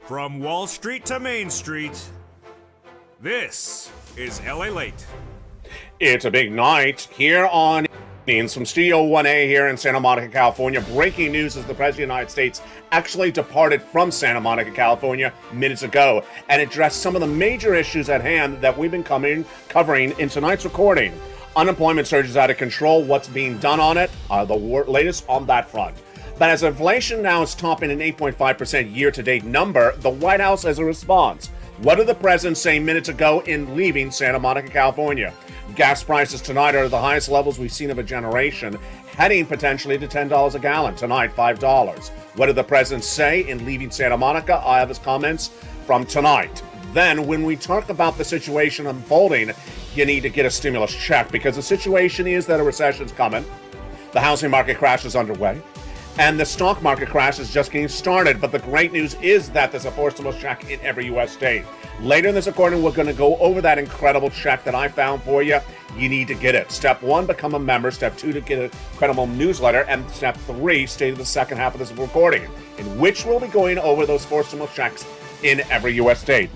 From Wall Street to Main Street, this is LALATE. It's a big night here on from Studio 1A here in Santa Monica, California. Breaking news is the President of the United States actually departed from Santa Monica, California minutes ago and addressed some of the major issues at hand that we've been covering in tonight's recording. Unemployment surge is out of control. What's being done on it? The latest on that front. But as inflation now is topping an 8.5% year-to-date number, the White House has a response. What did the president say minutes ago in leaving Santa Monica, California? Gas prices tonight are at the highest levels we've seen of a generation, heading potentially to $10 a gallon. Tonight, $5. What did the president say in leaving Santa Monica? I have his comments from tonight. Then, when we talk about the situation unfolding, you need to get a stimulus check because the situation is that a recession's coming. The housing market crash is underway. And the stock market crash is just getting started. But the great news is that there's a forced stimulus check in every U.S. state. Later in this recording, we're going to go over that incredible check that I found for you. You need to get it. Step 1, become a member. Step 2, to get a credible newsletter. And step 3, stay to the second half of this recording, in which we'll be going over those forced stimulus checks in every U.S. state.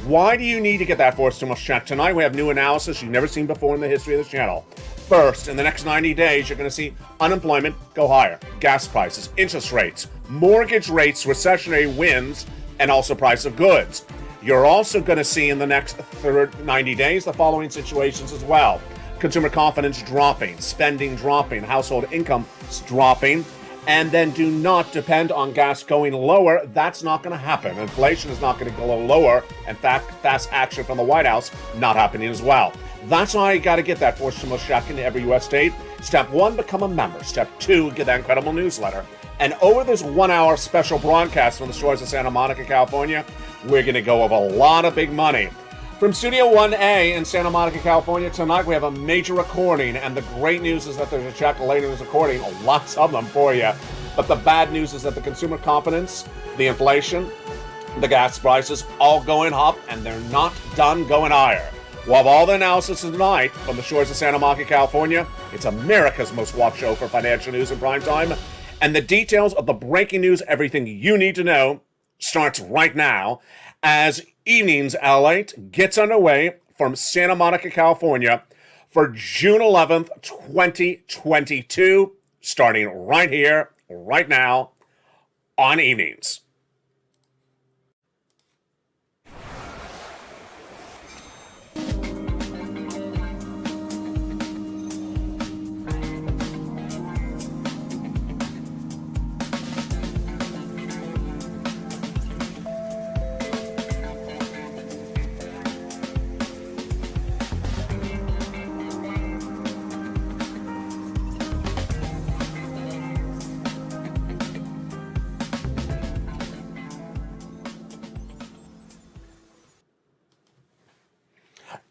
Why do you need to get that forced stimulus check? Tonight, we have new analysis you've never seen before in the history of this channel. First, in the next 90 days, you're going to see unemployment go higher, gas prices, interest rates, mortgage rates, recessionary winds, and also price of goods. You're also going to see in the next 90 days the following situations as well. Consumer confidence dropping, spending dropping, household income dropping, and then do not depend on gas going lower. That's not going to happen. Inflation is not going to go lower. In fact, fast action from the White House not happening as well. That's why you got to get that forced stimulus check into every U.S. state. Step 1, become a member. Step 2, get that incredible newsletter. And over this 1-hour special broadcast from the shores of Santa Monica, California, we're going to go over a lot of big money. From Studio 1A in Santa Monica, California, tonight we have a major recording. And the great news is that there's a check later in this recording, lots of them for you. But the bad news is that the consumer confidence, the inflation, the gas prices all going up, and they're not done going higher. We'll have all the analysis tonight from the shores of Santa Monica, California. It's America's most watched show for financial news in prime time. And the details of the breaking news, everything you need to know, starts right now as Evenings LALATE gets underway from Santa Monica, California for June 11th, 2022, starting right here, right now on Evenings.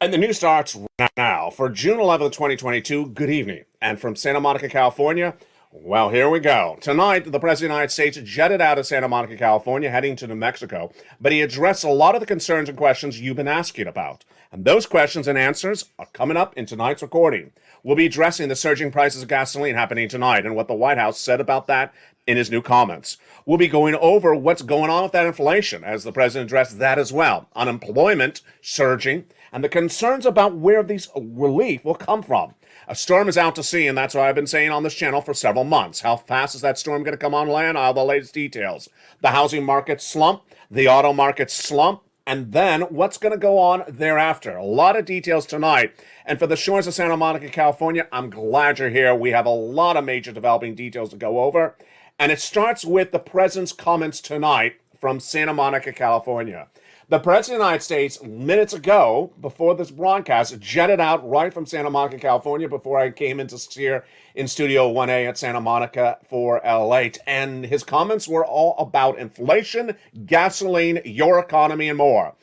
And the news starts now. For June 11th, 2022, good evening. And from Santa Monica, California, well, here we go. Tonight, the President of the United States jetted out of Santa Monica, California, heading to New Mexico. But he addressed a lot of the concerns and questions you've been asking about. And those questions and answers are coming up in tonight's recording. We'll be addressing the surging prices of gasoline happening tonight and what the White House said about that in his new comments. We'll be going over what's going on with that inflation, as the president addressed that as well. Unemployment surging, and the concerns about where these relief will come from. A storm is out to sea, and that's what I've been saying on this channel for several months. How fast is that storm going to come on land? I'll have the latest details. The housing market slump, the auto market slump, and then what's going to go on thereafter. A lot of details tonight. And for the shores of Santa Monica, California, I'm glad you're here. We have a lot of major developing details to go over. And it starts with the president's comments tonight from Santa Monica, California. The President of the United States, minutes ago, before this broadcast, jetted out right from Santa Monica, California, before I came into here in Studio 1A at Santa Monica for LALATE. And his comments were all about inflation, gasoline, your economy, and more.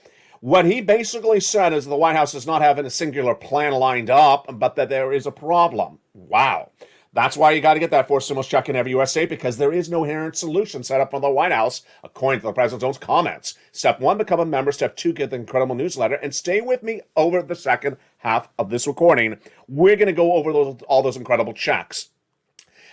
What he basically said is the White House does not have a singular plan lined up, but that there is a problem. Wow. That's why you got to get that forced stimulus check in every U.S. state, because there is no inherent solution set up from the White House, according to the president's own comments. Step 1, become a member. Step 2, get the incredible newsletter. And stay with me over the second half of this recording. We're going to go over all those incredible checks.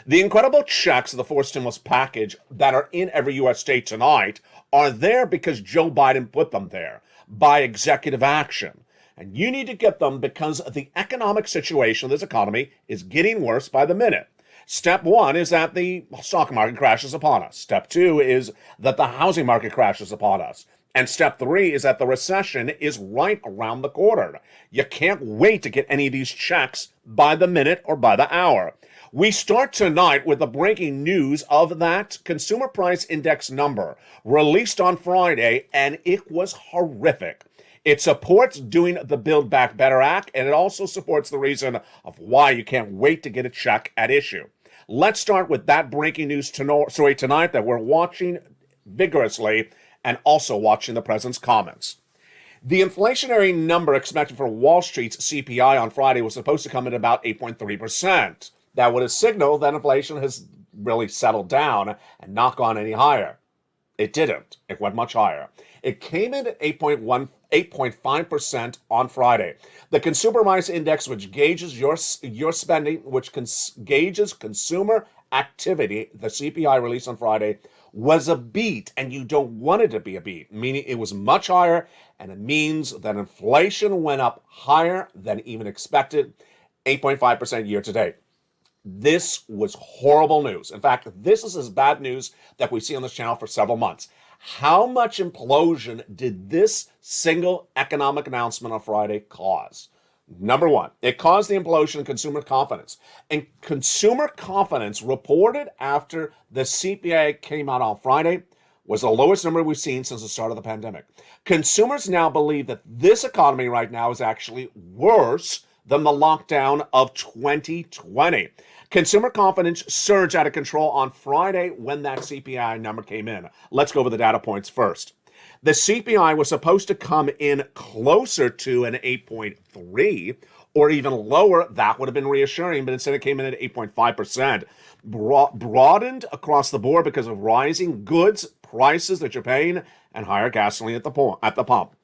The incredible checks of the fourth stimulus package that are in every U.S. state tonight are there because Joe Biden put them there by executive action. And you need to get them because the economic situation of this economy is getting worse by the minute. Step one is that the stock market crashes upon us. Step two is that the housing market crashes upon us. And step three is that the recession is right around the corner. You can't wait to get any of these checks by the minute or by the hour. We start tonight with the breaking news of that consumer price index number released on Friday, and it was horrific. It supports doing the Build Back Better Act, and it also supports the reason of why you can't wait to get a check at issue. Let's start with that breaking news tonight that we're watching vigorously and also watching the president's comments. The inflationary number expected for Wall Street's CPI on Friday was supposed to come in about 8.3%. That would have signaled that inflation has really settled down and not gone any higher. It didn't. It went much higher. It came in at 8.5% on Friday. The Consumer Price Index, which gauges your spending, which gauges consumer activity, the CPI released on Friday, was a beat, and you don't want it to be a beat, meaning it was much higher, and it means that inflation went up higher than even expected, 8.5% year to date. This was horrible news. In fact, this is as bad news that we see on this channel for several months. How much implosion did this single economic announcement on Friday cause? Number one, it caused the implosion in consumer confidence. And consumer confidence reported after the CPI came out on Friday was the lowest number we've seen since the start of the pandemic. Consumers now believe that this economy right now is actually worse than the lockdown of 2020. Consumer confidence surged out of control on Friday when that CPI number came in. Let's go over the data points first. The CPI was supposed to come in closer to an 8.3 or even lower. That would have been reassuring, but instead it came in at 8.5%. Broadened across the board because of rising goods prices that you're paying and higher gasoline at the pump.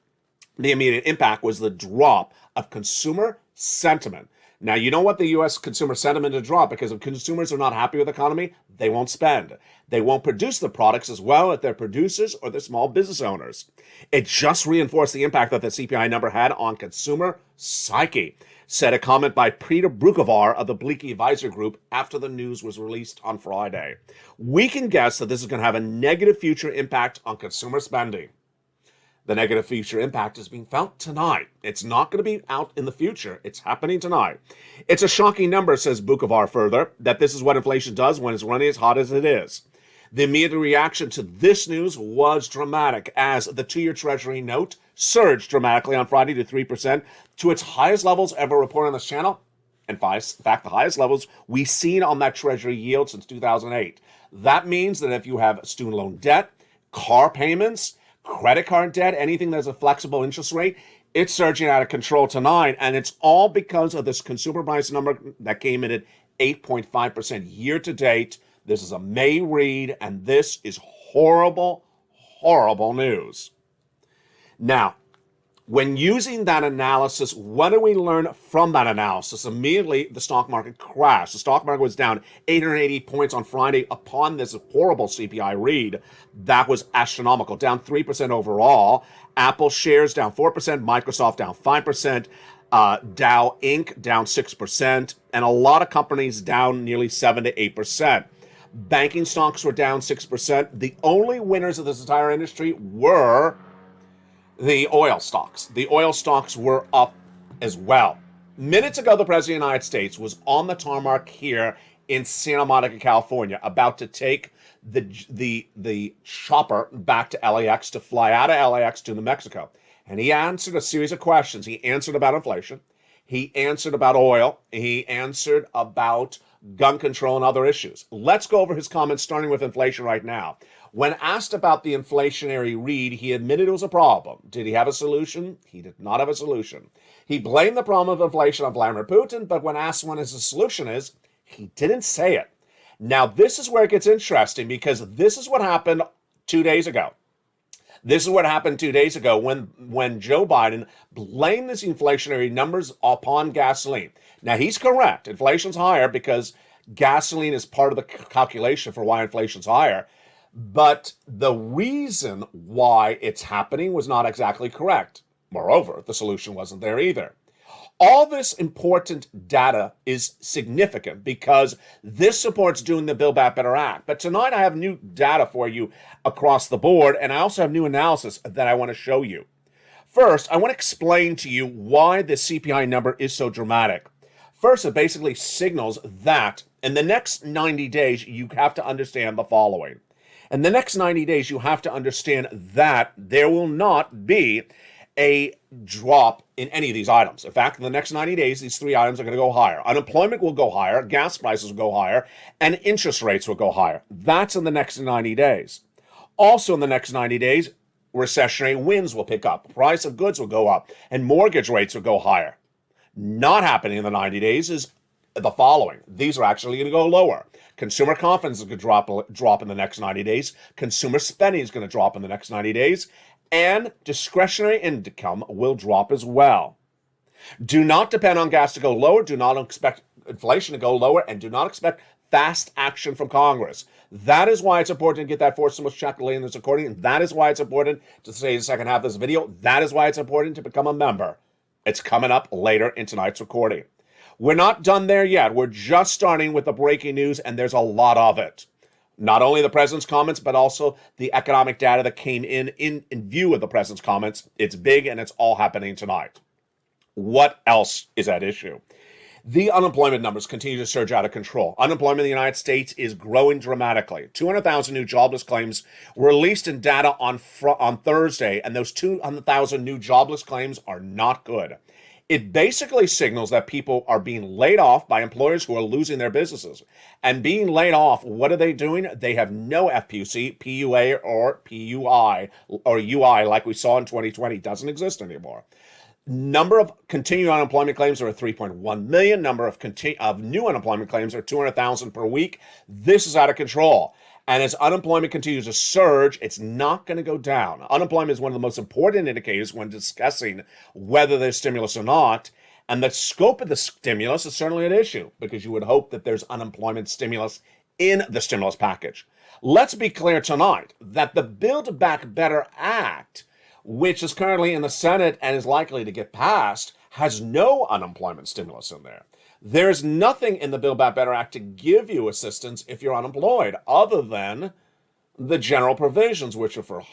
The immediate impact was the drop of consumer sentiment. Now, you know what the U.S. consumer sentiment to drop because if consumers are not happy with the economy, they won't spend. They won't produce the products as well if they're producers or they're small business owners. It just reinforced the impact that the CPI number had on consumer psyche, said a comment by Peter Brukovar of the Bleaky Advisor Group after the news was released on Friday. We can guess that this is going to have a negative future impact on consumer spending. The negative future impact is being felt tonight. It's not going to be out in the future. It's happening tonight. It's a shocking number, says Bukovar further, that this is what inflation does when it's running as hot as it is. The immediate reaction to this news was dramatic as the 2-year Treasury note surged dramatically on Friday to 3% to its highest levels ever reported on this channel. In fact, the highest levels we've seen on that Treasury yield since 2008. That means that if you have student loan debt, car payments, credit card debt, anything that's a flexible interest rate, it's surging out of control tonight. And it's all because of this consumer price number that came in at 8.5% year to date. This is a May read, and this is horrible, horrible news. Now, when using that analysis, what do we learn from that analysis? Immediately, the stock market crashed. The stock market was down 880 points on Friday upon this horrible CPI read. That was astronomical, down 3% overall. Apple shares down 4%, Microsoft down 5%, Dow Inc. down 6%, and a lot of companies down nearly 7 to 8%. Banking stocks were down 6%. The only winners of this entire industry were the oil stocks. The oil stocks were up as well. Minutes ago, the President of the United States was on the tarmac here in Santa Monica, California, about to take the chopper back to LAX to fly out of LAX to New Mexico. And he answered a series of questions. He answered about inflation. He answered about oil. He answered about gun control and other issues. Let's go over his comments, starting with inflation right now. When asked about the inflationary read, he admitted it was a problem. Did he have a solution? He did not have a solution. He blamed the problem of inflation on Vladimir Putin, but when asked what his solution is, he didn't say it. Now, this is where it gets interesting because this is what happened 2 days ago. This is what happened 2 days ago when Joe Biden blamed these inflationary numbers upon gasoline. Now, he's correct. Inflation's higher because Gasoline is part of the calculation for why inflation's higher. But the reason why it's happening was not exactly correct. Moreover, the solution wasn't there either. All this important data is significant because this supports doing the Build Back Better Act. But tonight I have new data for you across the board, and I also have new analysis that I want to show you. First, I want to explain to you why the CPI number is so dramatic. First, it basically signals that in the next 90 days, you have to understand the following. In the next 90 days, you have to understand that there will not be a drop in any of these items. In fact, in the next 90 days, these three items are going to go higher. Unemployment will go higher, gas prices will go higher, and interest rates will go higher. That's in the next 90 days. Also in the next 90 days, recessionary winds will pick up, price of goods will go up, and mortgage rates will go higher. Not happening in the 90 days is the following. These are actually going to go lower. Consumer confidence is going to drop in the next 90 days. Consumer spending is going to drop in the next 90 days. And discretionary income will drop as well. Do not depend on gas to go lower. Do not expect inflation to go lower. And do not expect fast action from Congress. That is why it's important to get that fourth stimulus check late in this recording. And that is why it's important to say the second half of this video. That is why it's important to become a member. It's coming up later in tonight's recording. We're not done there yet. We're just starting with the breaking news, and there's a lot of it. Not only the president's comments, but also the economic data that came in view of the president's comments. It's big, and it's all happening tonight. What else is at issue? The unemployment numbers continue to surge out of control. Unemployment in the United States is growing dramatically. 200,000 new jobless claims were released in data on Thursday, and those 200,000 new jobless claims are not good. It basically signals that people are being laid off by employers who are losing their businesses. And being laid off, what are they doing? They have no FPUC, PUA, or PUI, or UI like we saw in 2020. Doesn't exist anymore. Number of continuing unemployment claims are 3.1 million. Number of new unemployment claims are 200,000 per week. This is out of control. And as unemployment continues to surge, it's not going to go down. Unemployment is one of the most important indicators when discussing whether there's stimulus or not. And the scope of the stimulus is certainly an issue because you would hope that there's unemployment stimulus in the stimulus package. Let's be clear tonight that the Build Back Better Act, which is currently in the Senate and is likely to get passed, has no unemployment stimulus in there. There's nothing in the Build Back Better Act to give you assistance if you're unemployed, other than the general provisions, which are for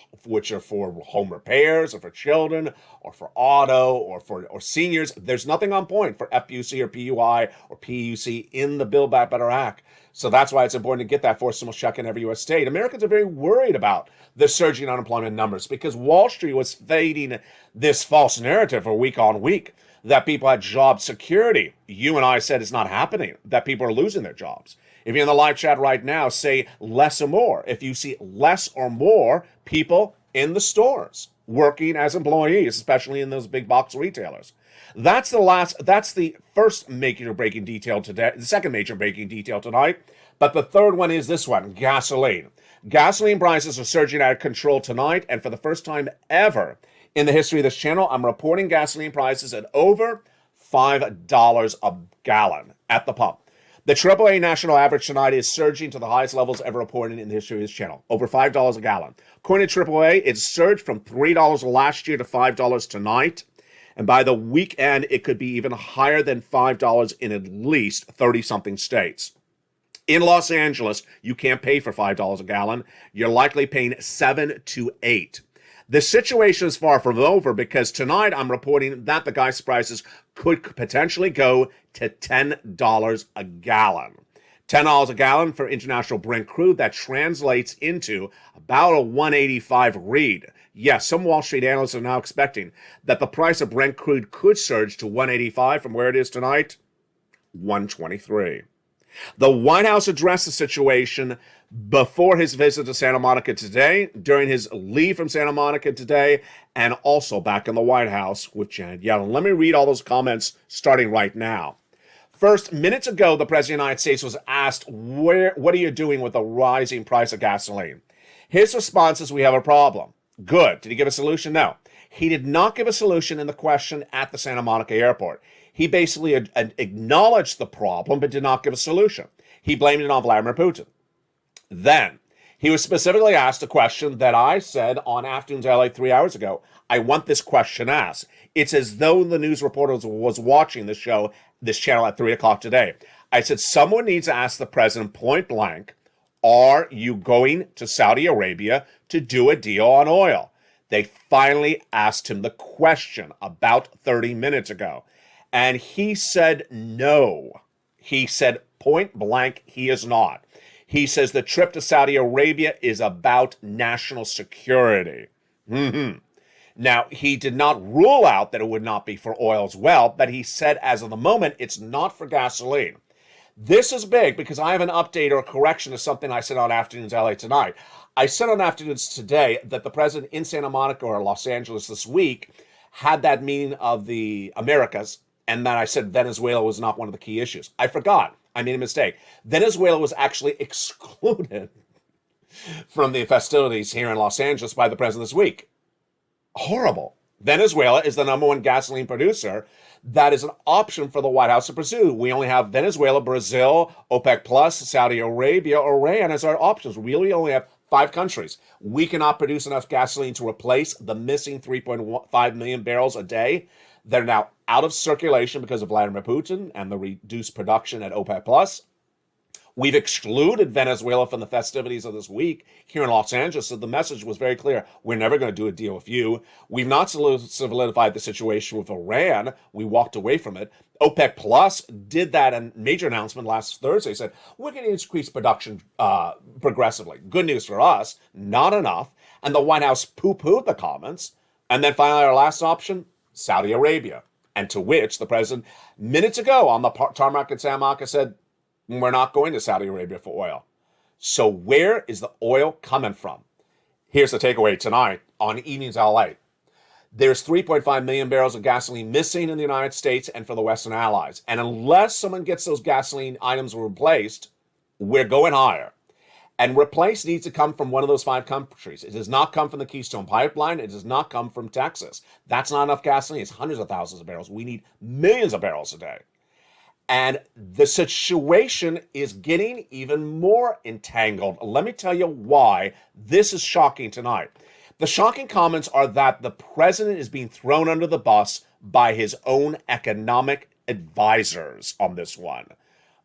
home repairs, or for children, or for auto, or seniors. There's nothing on point for FPUC or PUI or PUC in the Build Back Better Act. So that's why it's important to get that fourth stimulus check in every U.S. state. Americans are very worried about the surging unemployment numbers because Wall Street was feeding this false narrative for week on week that people had job security. You and I said it's not happening, that people are losing their jobs. If you're in the live chat right now, say less or more. If you see less or more people in the stores working as employees, especially in those big box retailers. That's the first major breaking detail today, the second major breaking detail tonight. But the third one is this one, gasoline. Gasoline prices are surging out of control tonight, and for the first time ever in the history of this channel, I'm reporting gasoline prices at over $5 a gallon at the pump. The AAA national average tonight is surging to the highest levels ever reported in the history of this channel, over $5 a gallon. According to AAA, it's surged from $3 last year to $5 tonight. And by the weekend, it could be even higher than $5 in at least 30-something states. In Los Angeles, you can't pay for $5 a gallon. You're likely paying $7 to $8. The situation is far from over because tonight I'm reporting that the gas prices could potentially go to $10 a gallon. $10 a gallon for international Brent crude, that translates into about a 185 read. Yes, some Wall Street analysts are now expecting that the price of Brent crude could surge to 185 from where it is tonight, 123. The White House addressed the situation before his visit to Santa Monica today, during his leave from Santa Monica today, and also back in the White House with Janet Yellen. Let me read all those comments starting right now. First, minutes ago, the President of the United States was asked, what are you doing with the rising price of gasoline? His response is, we have a problem. Good. Did he give a solution? No. He did not give a solution in the question at the Santa Monica airport. He basically acknowledged the problem, but did not give a solution. He blamed it on Vladimir Putin. Then, he was specifically asked a question that I said on Afternoons LA 3 hours ago. I want this question asked. It's as though the news reporter was watching this channel at 3 o'clock today. I said, someone needs to ask the president point blank, are you going to Saudi Arabia to do a deal on oil? They finally asked him the question about 30 minutes ago. And he said no. He said point blank, he is not. He says the trip to Saudi Arabia is about national security. Now, he did not rule out that it would not be for oil as well, but he said as of the moment, it's not for gasoline. This is big because I have an update or a correction to something I said on Afternoons LA tonight. I said on Afternoons today that the president in Santa Monica or Los Angeles this week had that meeting of the Americas, and then I said Venezuela was not one of the key issues. I forgot. I made a mistake. Venezuela was actually excluded from the festivities here in Los Angeles by the president this week. Horrible. Venezuela is the number one gasoline producer. That is an option for the White House to pursue. We only have Venezuela, Brazil, OPEC Plus, Saudi Arabia, Iran as our options. We really only have 5 countries. We cannot produce enough gasoline to replace the missing 3.5 million barrels a day that are now out of circulation because of Vladimir Putin and the reduced production at OPEC Plus. We've excluded Venezuela from the festivities of this week here in Los Angeles, so the message was very clear. We're never going to do a deal with you. We've not solidified the situation with Iran. We walked away from it. OPEC Plus did that and major announcement last Thursday, said, we're going to increase production progressively. Good news for us, not enough. And the White House poo-pooed the comments. And then finally, our last option, Saudi Arabia. And to which the president, minutes ago on the tarmac in Santa Monica, said, we're not going to Saudi Arabia for oil. So where is the oil coming from? Here's the takeaway tonight on Evenings LA. There's 3.5 million barrels of gasoline missing in the United States and for the Western Allies. And unless someone gets those gasoline items replaced, we're going higher. And replace needs to come from one of those 5 countries. It does not come from the Keystone Pipeline. It does not come from Texas. That's not enough gasoline. It's hundreds of thousands of barrels. We need millions of barrels a day. And the situation is getting even more entangled. Let me tell you why this is shocking tonight. The shocking comments are that the president is being thrown under the bus by his own economic advisors on this one.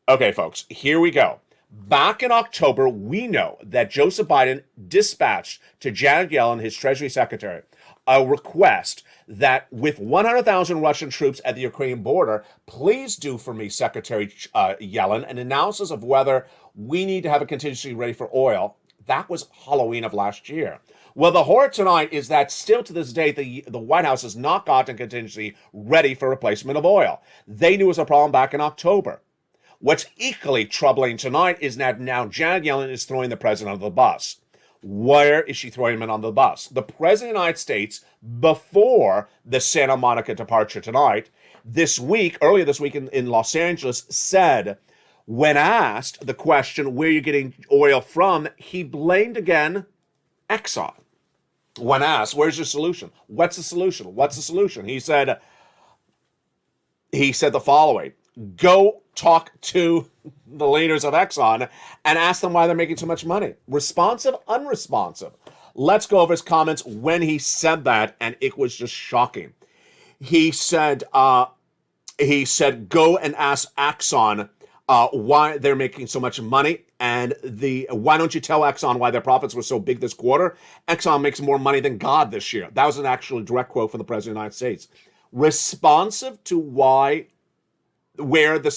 Okay, folks, here we go. Back in October, we know that Joseph Biden dispatched to Janet Yellen, his Treasury Secretary, a request that with 100,000 Russian troops at the Ukraine border, please do for me, Secretary Yellen, an analysis of whether we need to have a contingency ready for oil. That was Halloween of last year. Well, the horror tonight is that still to this day, the White House has not gotten contingency ready for replacement of oil. They knew it was a problem back in October. What's equally troubling tonight is that now Janet Yellen is throwing the president under the bus. Where is she throwing him on the bus? The president of the United States, before the Santa Monica departure tonight, earlier this week in Los Angeles, said, when asked the question, where are you getting oil from, he blamed again Exxon. When asked, where's your solution? What's the solution? What's the solution? He said the following, go talk to the leaders of Exxon and ask them why they're making so much money. Responsive, unresponsive. Let's go over his comments when he said that, and it was just shocking. He said, go and ask Exxon why they're making so much money, and why don't you tell Exxon why their profits were so big this quarter? Exxon makes more money than God this year. That was an actual direct quote from the president of the United States. Responsive to where the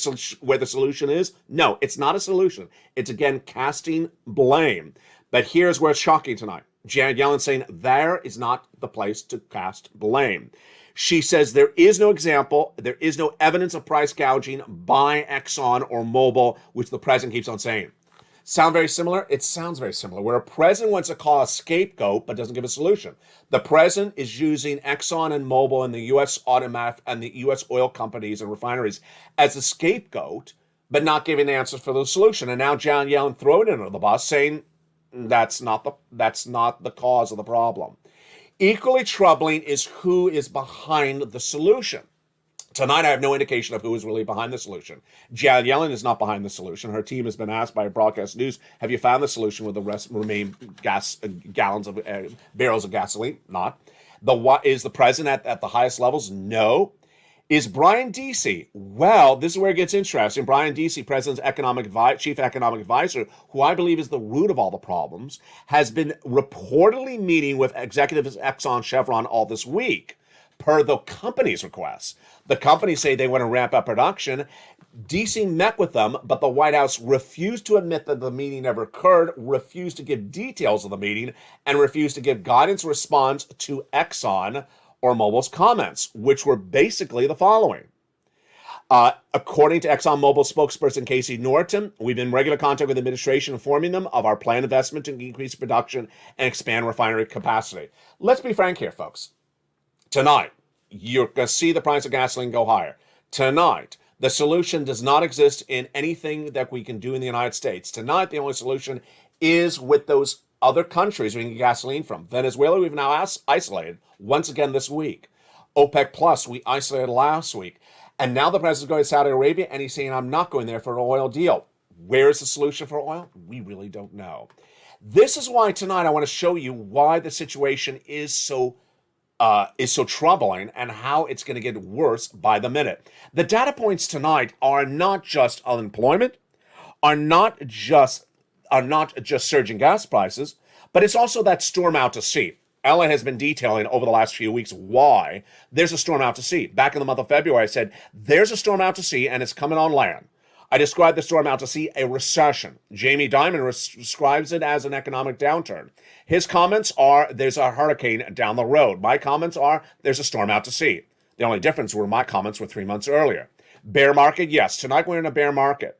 solution is? No, it's not a solution. It's again casting blame. But here's where it's shocking tonight. Janet Yellen saying there is not the place to cast blame. She says there is no example, there is no evidence of price gouging by Exxon or Mobil, which the president keeps on saying. Sound very similar? It sounds very similar. Where a president wants to call a scapegoat but doesn't give a solution. The president is using Exxon and Mobil and the U.S. automatic and the U.S. oil companies and refineries as a scapegoat, but not giving answers for the solution. And now Janet Yellen thrown into the bus, saying that's not the cause of the problem. Equally troubling is who is behind the solution. Tonight, I have no indication of who is really behind the solution. Janet Yellen is not behind the solution. Her team has been asked by Broadcast News, have you found the solution with the rest remain barrels of gasoline? Not. Is the president at the highest levels? No. Is Brian Deasy? Well, this is where it gets interesting. Brian Deasy, president's chief economic advisor, who I believe is the root of all the problems, has been reportedly meeting with executives at Exxon Chevron all this week, per the company's requests. The companies say they want to ramp up production. Deasy met with them, but the White House refused to admit that the meeting ever occurred, refused to give details of the meeting, and refused to give guidance response to Exxon or Mobil's comments, which were basically the following. According to ExxonMobil spokesperson Casey Norton, we've been in regular contact with the administration informing them of our planned investment to increase production and expand refinery capacity. Let's be frank here, folks. Tonight, you're going to see the price of gasoline go higher. Tonight, the solution does not exist in anything that we can do in the United States. Tonight, the only solution is with those other countries we can get gasoline from. Venezuela, we've now isolated once again this week. OPEC Plus, we isolated last week. And now the president's going to Saudi Arabia, and he's saying, I'm not going there for an oil deal. Where is the solution for oil? We really don't know. This is why tonight I want to show you why the situation is so troubling and how it's going to get worse by the minute. The data points tonight are not just unemployment, are not just surging gas prices, but it's also that storm out to sea. Ella has been detailing over the last few weeks why there's a storm out to sea. Back in the month of February, I said, there's a storm out to sea and it's coming on land. I described the storm out to sea a recession. Jamie Dimon describes it as an economic downturn. His comments are, there's a hurricane down the road. My comments are, there's a storm out to sea. The only difference were my comments were 3 months earlier. Bear market, yes. Tonight we're in a bear market.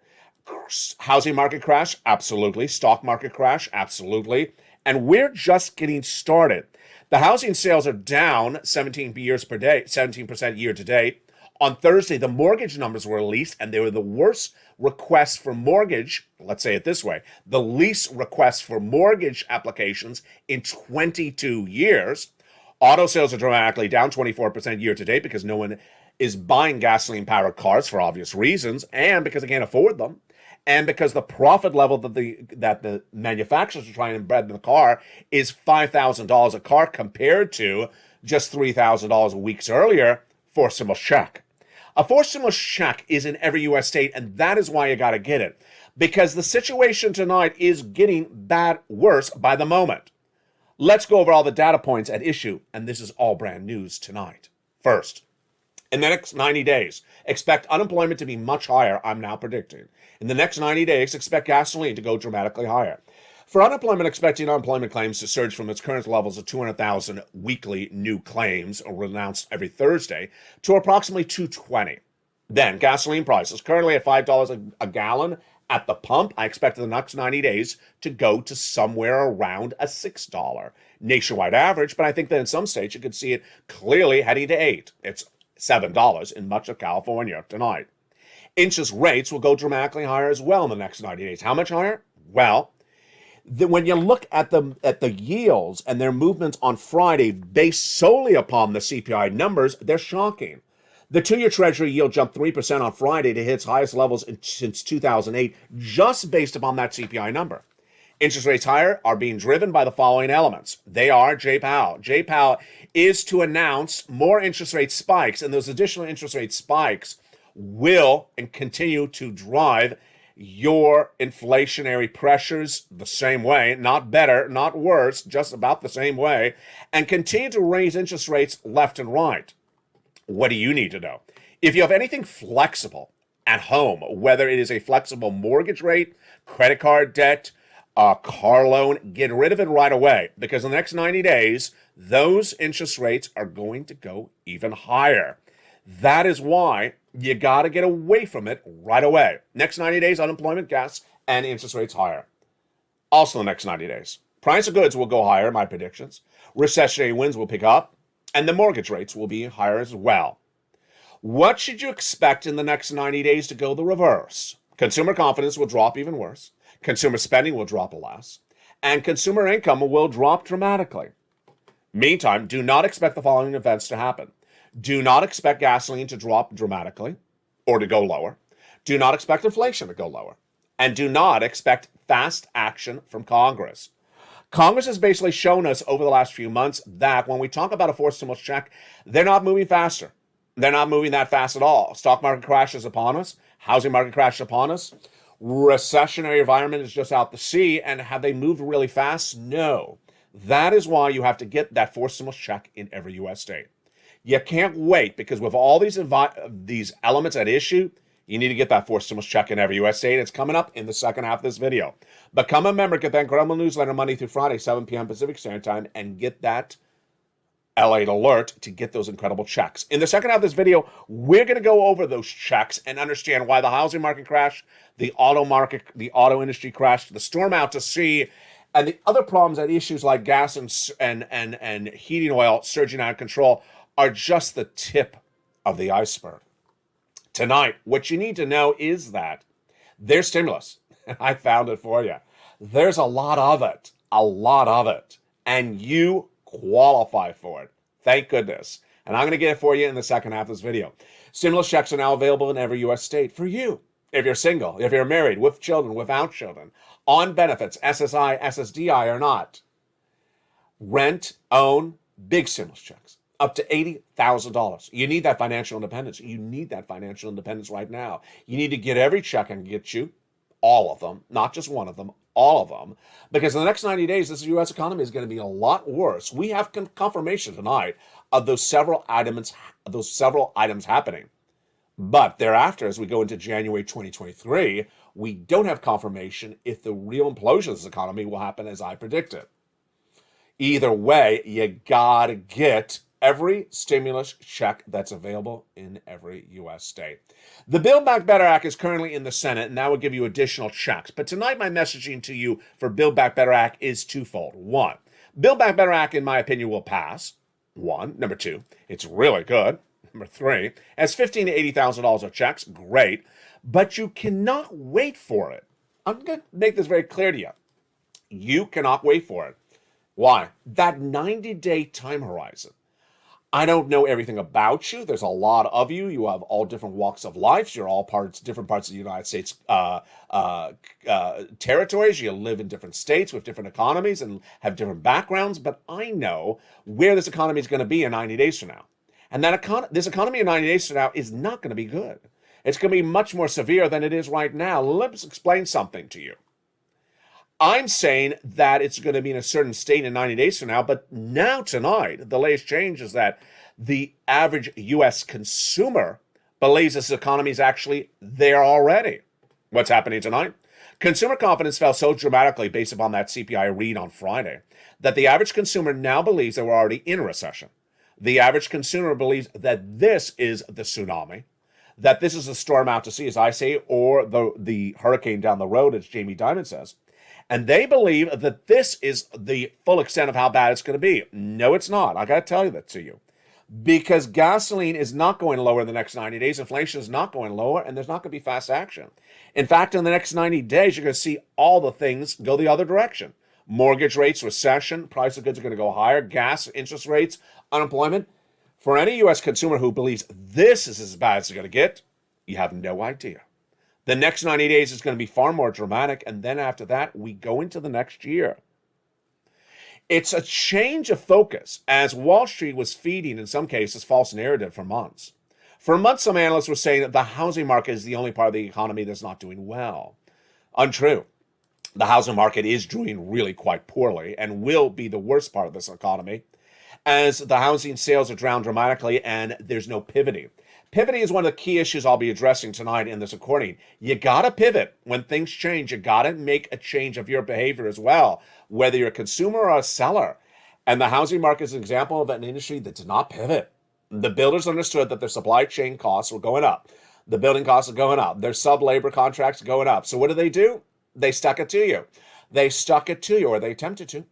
Housing market crash, absolutely. Stock market crash, absolutely. And we're just getting started. The housing sales are down 17% year to date. On Thursday, the mortgage numbers were released, and they were the worst requests for mortgage, let's say it this way, the least requests for mortgage applications in 22 years. Auto sales are dramatically down 24% year to date because no one is buying gasoline-powered cars for obvious reasons, and because they can't afford them, and because the profit level that the manufacturers are trying to embed in the car is $5,000 a car compared to just $3,000 weeks earlier. Forced stimulus check. A forced stimulus check is in every U.S. state, and that is why you got to get it. Because the situation tonight is getting worse by the moment. Let's go over all the data points at issue, and this is all brand news tonight. First, in the next 90 days, expect unemployment to be much higher, I'm now predicting. In the next 90 days, expect gasoline to go dramatically higher. For unemployment, expecting unemployment claims to surge from its current levels of 200,000 weekly new claims, announced every Thursday, to approximately 220. Then, gasoline prices, currently at $5 a gallon at the pump, I expect in the next 90 days to go to somewhere around a $6 nationwide average, but I think that in some states you could see it clearly heading to $8. It's $7 in much of California tonight. Interest rates will go dramatically higher as well in the next 90 days. How much higher? Well, when you look at the yields and their movements on Friday based solely upon the CPI numbers, they're shocking. The 2-year Treasury yield jumped 3% on Friday to hit its highest levels since 2008, just based upon that CPI number. Interest rates higher are being driven by the following elements. They are Jay Powell. Jay Powell is to announce more interest rate spikes, and those additional interest rate spikes will and continue to drive your inflationary pressures the same way, not better, not worse, just about the same way, and continue to raise interest rates left and right. What do you need to know? If you have anything flexible at home, whether it is a flexible mortgage rate, credit card debt, a car loan, get rid of it right away, because in the next 90 days, those interest rates are going to go even higher. That is why you got to get away from it right away. Next 90 days, unemployment, gas, and interest rates higher. Also the next 90 days. Price of goods will go higher, my predictions. Recessionary winds will pick up, and the mortgage rates will be higher as well. What should you expect in the next 90 days to go the reverse? Consumer confidence will drop even worse. Consumer spending will drop less. And consumer income will drop dramatically. Meantime, do not expect the following events to happen. Do not expect gasoline to drop dramatically or to go lower. Do not expect inflation to go lower. And do not expect fast action from Congress. Congress has basically shown us over the last few months that when we talk about a forced stimulus check, they're not moving faster. They're not moving that fast at all. Stock market crashes upon us. Housing market crashes upon us. Recessionary environment is just out to sea. And have they moved really fast? No. That is why you have to get that forced stimulus check in every U.S. state. You can't wait, because with all these elements at issue, you need to get that forced stimulus check in every U.S. state. It's coming up in the second half of this video. Become a member, get that incredible newsletter Monday through Friday, 7 p.m. Pacific Standard Time, and get that LATE alert to get those incredible checks. In the second half of this video, we're going to go over those checks and understand why the housing market crashed, the auto industry crashed, the storm out to sea, and the other problems and issues like gas and heating oil surging out of control are just the tip of the iceberg. Tonight, what you need to know is that there's stimulus. I found it for you. There's a lot of it, and you qualify for it. Thank goodness. And I'm going to get it for you in the second half of this video. Stimulus checks are now available in every U.S. state for you. If you're single, if you're married, with children, without children, on benefits, SSI, SSDI or not. Rent, own, big stimulus checks. Up to $80,000. You need that financial independence. You need that financial independence right now. You need to get every check and get you all of them, not just one of them, all of them, because in the next 90 days, this U.S. economy is going to be a lot worse. We have confirmation tonight of those several items happening. But thereafter, as we go into January 2023, we don't have confirmation if the real implosion of this economy will happen as I predicted. Either way, you gotta get every stimulus check that's available in every U.S. state. The Build Back Better Act is currently in the Senate, and that will give you additional checks. But tonight, my messaging to you for Build Back Better Act is twofold. One, Build Back Better Act, in my opinion, will pass. One. Number two, it's really good. Number three, has $15,000 to $80,000 of checks. Great. But you cannot wait for it. I'm going to make this very clear to you. You cannot wait for it. Why? That 90-day time horizon. I don't know everything about you. There's a lot of you. You have all different walks of life. You're all different parts of the United States territories. You live in different states with different economies and have different backgrounds. But I know where this economy is going to be in 90 days from now. And this economy in 90 days from now is not going to be good. It's going to be much more severe than it is right now. Let's explain something to you. I'm saying that it's going to be in a certain state in 90 days from now, but now tonight, the latest change is that the average U.S. consumer believes this economy is actually there already. What's happening tonight? Consumer confidence fell so dramatically based upon that CPI read on Friday that the average consumer now believes that we're already in a recession. The average consumer believes that this is the tsunami, that this is the storm out to sea, as I say, or the hurricane down the road, as Jamie Dimon says. And they believe that this is the full extent of how bad it's going to be. No, it's not. I got to tell you that to you. Because gasoline is not going lower in the next 90 days. Inflation is not going lower, and there's not going to be fast action. In fact, in the next 90 days, you're going to see all the things go the other direction. Mortgage rates, recession, price of goods are going to go higher, gas, interest rates, unemployment. For any U.S. consumer who believes this is as bad as it's going to get, you have no idea. The next 90 days is going to be far more dramatic, and then after that, we go into the next year. It's a change of focus, as Wall Street was feeding, in some cases, false narrative for months. For months, some analysts were saying that the housing market is the only part of the economy that's not doing well. Untrue. The housing market is doing really quite poorly and will be the worst part of this economy, as the housing sales are down dramatically and there's no pivoting. Pivoting is one of the key issues I'll be addressing tonight in this recording. You gotta pivot. When things change, you gotta make a change of your behavior as well, whether you're a consumer or a seller. And the housing market is an example of an industry that did not pivot. The builders understood that their supply chain costs were going up. The building costs are going up. Their sub-labor contracts are going up. So what do? They stuck it to you. Or they attempted to,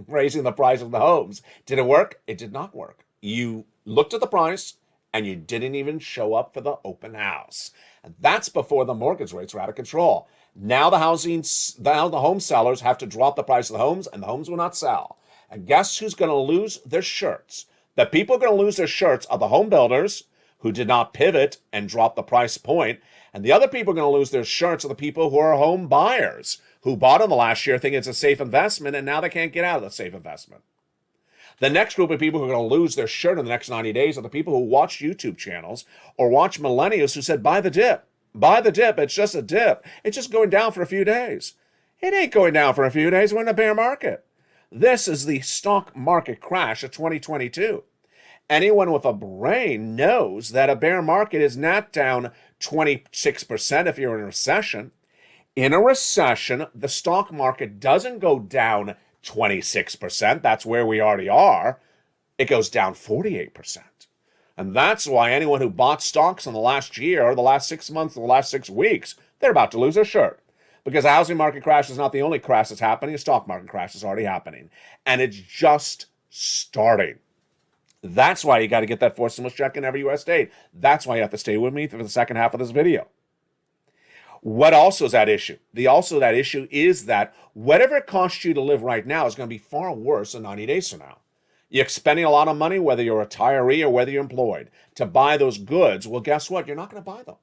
raising the price of the homes. Did it work? It did not work. You looked at the price, and you didn't even show up for the open house. And that's before the mortgage rates were out of control. Now the home sellers have to drop the price of the homes, and the homes will not sell. And guess who's going to lose their shirts? The people going to lose their shirts are the home builders who did not pivot and drop the price point. And the other people going to lose their shirts are the people who are home buyers who bought in the last year thinking it's a safe investment, and now they can't get out of the safe investment. The next group of people who are going to lose their shirt in the next 90 days are the people who watch YouTube channels or watch millennials who said, buy the dip. Buy the dip. It's just a dip. It's just going down for a few days. It ain't going down for a few days. We're in a bear market. This is the stock market crash of 2022. Anyone with a brain knows that a bear market is not down 26% if you're in a recession. In a recession, the stock market doesn't go down 26%. That's where we already are. It goes down 48%. And that's why anyone who bought stocks in the last year, or the last 6 months, or the last 6 weeks, they're about to lose their shirt. Because the housing market crash is not the only crash that's happening. The stock market crash is already happening. And it's just starting. That's why you got to get that forced stimulus check in every U.S. state. That's why you have to stay with me for the second half of this video. What also is that issue? That issue is that whatever it costs you to live right now is going to be far worse than 90 days from now. You're spending a lot of money, whether you're a retiree or whether you're employed, to buy those goods. Well, guess what? You're not going to buy them.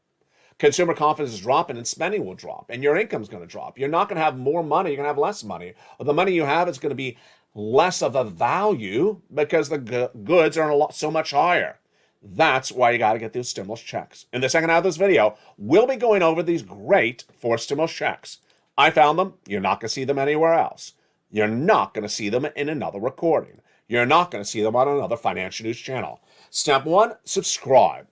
Consumer confidence is dropping and spending will drop and your income's going to drop. You're not going to have more money. You're going to have less money. Or the money you have is going to be less of a value because the goods are so much higher. That's why you got to get those stimulus checks. In the second half of this video, we'll be going over these great forced stimulus checks. I found them. You're not going to see them anywhere else. You're not going to see them in another recording. You're not going to see them on another financial news channel. Step 1, subscribe.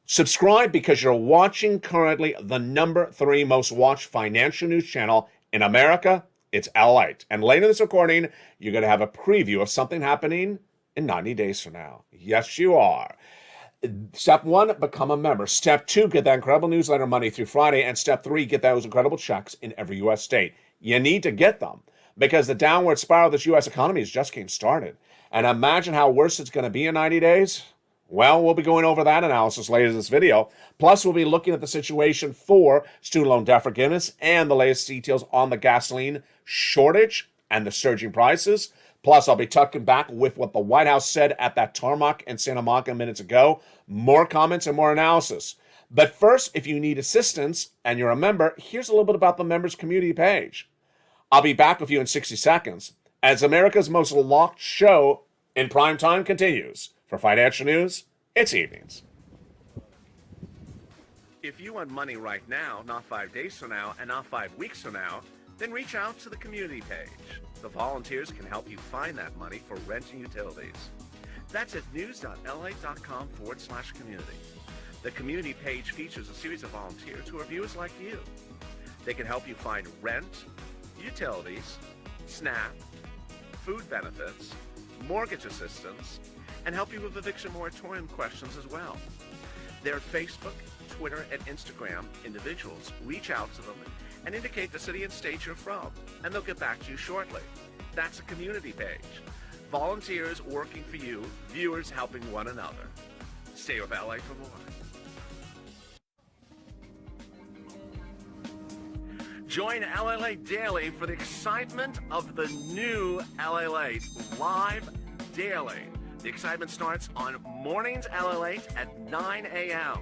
Subscribe because you're watching currently the number 3 most watched financial news channel in America. It's LALATE. And later in this recording, you're going to have a preview of something happening in 90 days from now. Yes, you are. Step 1, become a member. Step 2, get that incredible newsletter Monday through Friday. And step 3, get those incredible checks in every U.S. state. You need to get them because the downward spiral of this U.S. economy is just getting started. And imagine how worse it's going to be in 90 days. Well, we'll be going over that analysis later in this video. Plus, we'll be looking at the situation for student loan debt forgiveness and the latest details on the gasoline shortage and the surging prices. Plus, I'll be tucking back with what the White House said at that tarmac in Santa Monica minutes ago. More comments and more analysis. But first, if you need assistance and you're a member, here's a little bit about the members community page. I'll be back with you in 60 seconds as America's most locked show in prime time continues. For financial news, it's evenings. If you want money right now, not 5 days from now, and not 5 weeks from now, then reach out to the community page. The volunteers can help you find that money for rent and utilities. That's at news.lalate.com/community. The community page features a series of volunteers who are viewers like you. They can help you find rent, utilities, SNAP, food benefits, mortgage assistance, and help you with eviction moratorium questions as well. They're Facebook, Twitter, and Instagram individuals. Reach out to them and indicate the city and state you're from, and they'll get back to you shortly. That's a community page. Volunteers working for you, viewers helping one another. Stay with LA for more. Join LALATE Daily for the excitement of the new LALATE live daily. The excitement starts on mornings LALATE at 9 a.m.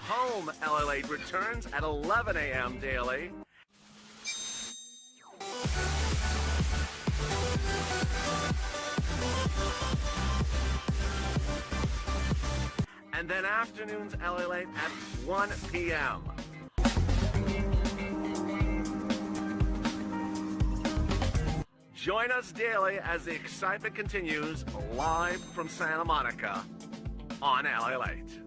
Home LALATE returns at 11 a.m. daily. And then afternoons LALATE at 1 p.m. Join us daily as the excitement continues live from Santa Monica on LALATE.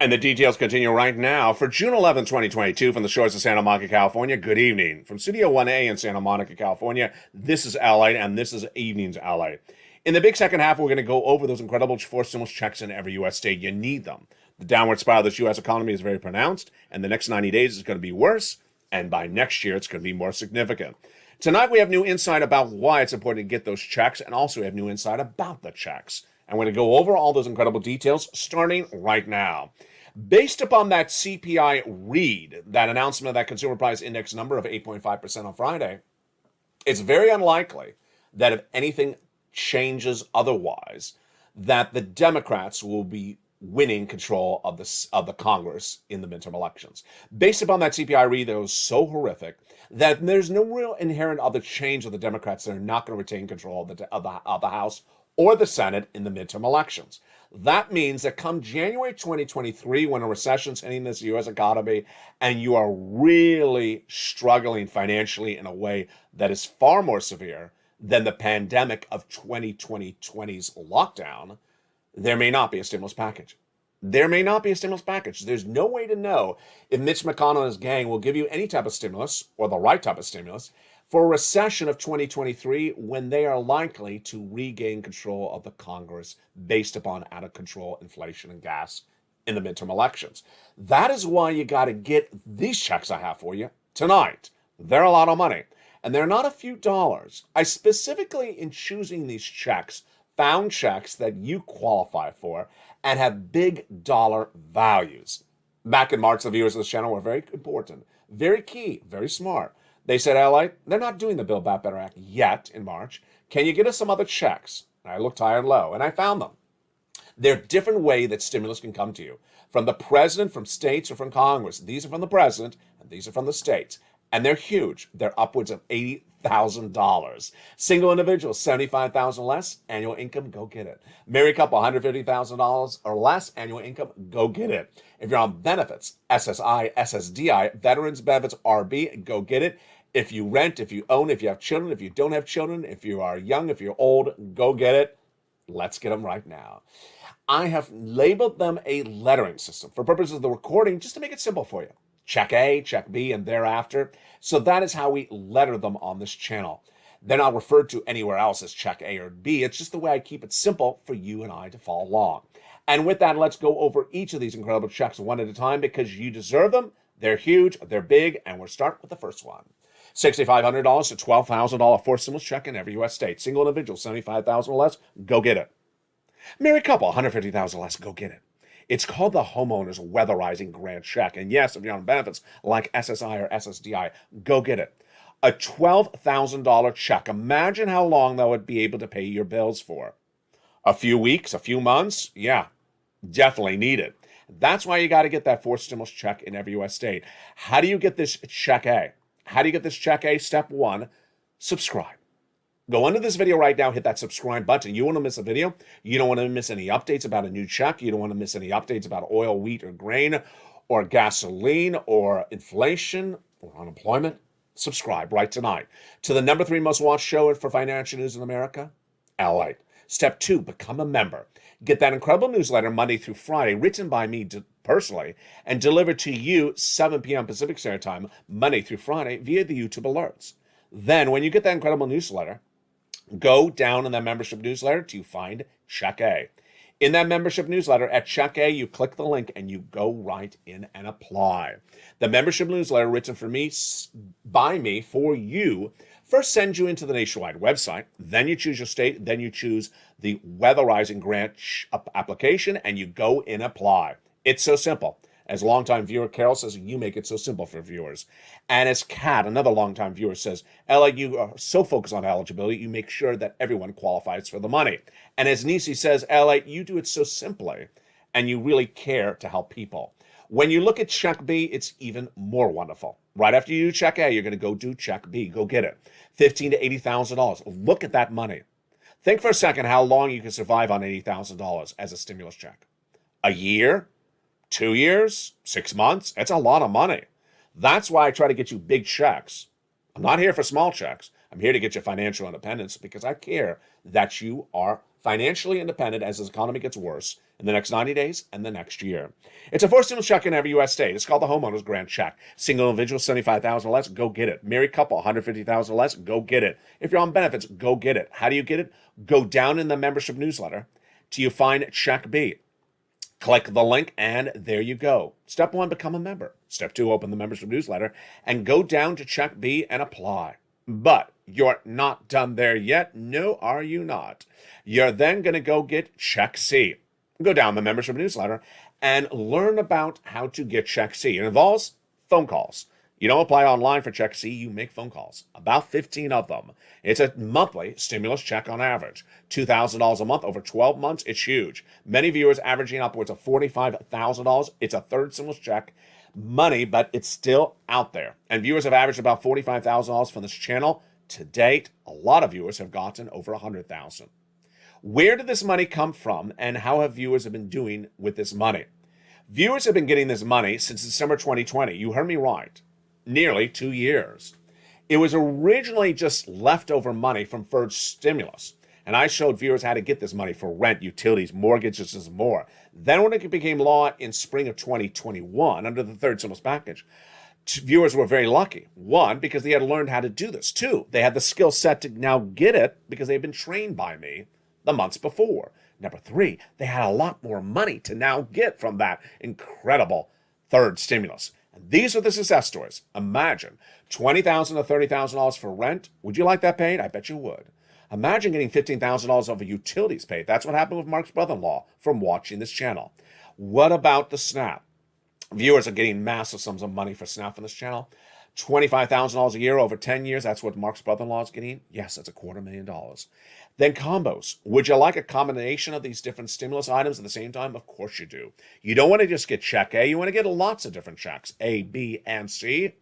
And the details continue right now. For June 11, 2022, from the shores of Santa Monica, California, good evening. From Studio 1A in Santa Monica, California, this is LALATE, and this is Evenings LALATE. In the big second half, we're going to go over those incredible forced stimulus checks in every U.S. state. You need them. The downward spiral of this U.S. economy is very pronounced, and the next 90 days is going to be worse, and by next year, it's going to be more significant. Tonight, we have new insight about why it's important to get those checks, and also we have new insight about the checks. And we're going to go over all those incredible details starting right now. Based upon that CPI read, that announcement of that consumer price index number of 8.5% on Friday, it's very unlikely that if anything changes otherwise, that the Democrats will be winning control of the Congress in the midterm elections. Based upon that CPI read that was so horrific that there's no real inherent other change of the Democrats that are not going to retain control of the House or the Senate in the midterm elections. That means that come January 2023, when a recession's hitting this U.S. economy and you are really struggling financially in a way that is far more severe than the pandemic of 2020's lockdown, there may not be a stimulus package. There may not be a stimulus package. There's no way to know if Mitch McConnell and his gang will give you any type of stimulus or the right type of stimulus for a recession of 2023 when they are likely to regain control of the Congress based upon out of control inflation and gas in the midterm elections. That is why you got to get these checks I have for you tonight. They're a lot of money, and they're not a few dollars. I specifically, in choosing these checks, found checks that you qualify for and have big dollar values. Back in March, the viewers of this channel were very important, very key, very smart. They said, LA, they're not doing the Build Back Better Act yet in March. Can you get us some other checks? And I looked high and low, and I found them. There are different ways that stimulus can come to you. From the president, from states, or from Congress. These are from the president, and these are from the states. And they're huge. They're upwards of $80,000. Single individuals, $75,000 less, annual income, go get it. Married couple, $150,000 or less, annual income, go get it. If you're on benefits, SSI, SSDI, veterans benefits, RB, go get it. If you rent, if you own, if you have children, if you don't have children, if you are young, if you're old, go get it. Let's get them right now. I have labeled them a lettering system for purposes of the recording, just to make it simple for you. Check A, check B, and thereafter. So that is how we letter them on this channel. They're not referred to anywhere else as check A or B. It's just the way I keep it simple for you and I to follow along. And with that, let's go over each of these incredible checks one at a time because you deserve them. They're huge, they're big, and we'll start with the first one. $6,500 to $12,000 forced stimulus check in every U.S. state. Single individual, $75,000 or less, go get it. Married couple, $150,000 or less, go get it. It's called the Homeowners Weatherizing Grant Check. And yes, if you're on benefits like SSI or SSDI, go get it. A $12,000 check. Imagine how long that would be able to pay your bills for. A few weeks, a few months? Yeah, definitely need it. That's why you got to get that forced stimulus check in every U.S. state. How do you get this check A? How do you get this check A? Step one, subscribe. Go under this video right now, hit that subscribe button. You want to miss a video? You don't want to miss any updates about a new check. You don't want to miss any updates about oil, wheat, or grain, or gasoline, or inflation, or unemployment. Subscribe right tonight to the number 3 most watched show for financial news in America, LALATE. Step 2, become a member. Get that incredible newsletter Monday through Friday, written by me personally, and delivered to you 7 p.m. Pacific Standard Time, Monday through Friday, via the YouTube alerts. Then, when you get that incredible newsletter, go down in that membership newsletter to find Check A. In that membership newsletter at Check A, you click the link and you go right in and apply. The membership newsletter written for me, by me, for you, first sends you into the nationwide website. Then you choose your state. Then you choose the Weatherizing Grant application and you go in apply. It's so simple. As longtime viewer Carol says, you make it so simple for viewers. And as Kat, another longtime viewer, says, Ella, you are so focused on eligibility, you make sure that everyone qualifies for the money. And as Nisi says, Ella, you do it so simply, and you really care to help people. When you look at Check B, it's even more wonderful. Right after you do Check A, you're going to go do Check B. Go get it. $15,000 to $80,000. Look at that money. Think for a second how long you can survive on $80,000 as a stimulus check. A year? 2 years, 6 months, it's a lot of money. That's why I try to get you big checks. I'm not here for small checks. I'm here to get you financial independence because I care that you are financially independent as this economy gets worse in the next 90 days and the next year. It's a forced stimulus check in every U.S. state. It's called the Homeowners Grant Check. Single individual, $75,000 less, go get it. Married couple, $150,000 less, go get it. If you're on benefits, go get it. How do you get it? Go down in the membership newsletter till you find Check B. Click the link, and there you go. Step 1, become a member. Step 2, open the membership newsletter, and go down to Check B and apply. But you're not done there yet. No, are you not? You're then going to go get Check C. go down the membership newsletter and learn about how to get Check C. It involves phone calls. You don't apply online for Check C, you make phone calls, about 15 of them. It's a monthly stimulus check on average. $2,000 a month over 12 months, it's huge. Many viewers averaging upwards of $45,000. It's a third stimulus check money, but it's still out there. And viewers have averaged about $45,000 from this channel. To date, a lot of viewers have gotten over $100,000. Where did this money come from, and how have viewers been doing with this money? Viewers have been getting this money since December 2020. You heard me right. Nearly 2 years. It was originally just leftover money from first stimulus. And I showed viewers how to get this money for rent, utilities, mortgages, and more. Then when it became law in spring of 2021, under the third stimulus package, viewers were very lucky. One, because they had learned how to do this. Two, they had the skill set to now get it because they've been trained by me the months before. Number three, they had a lot more money to now get from that incredible third stimulus. And these are the success stories. Imagine $20,000 to $30,000 for rent. Would you like that paid? I bet you would. Imagine getting $15,000 over utilities paid. That's what happened with Mark's brother-in-law from watching this channel. What about the SNAP? Viewers are getting massive sums of money for SNAP on this channel. $25,000 a year over 10 years. That's what Mark's brother-in-law is getting. Yes, that's $250,000. Then combos. Would you like a combination of these different stimulus items at the same time? Of course you do. You don't want to just get check A. You want to get lots of different checks, A, B, and C.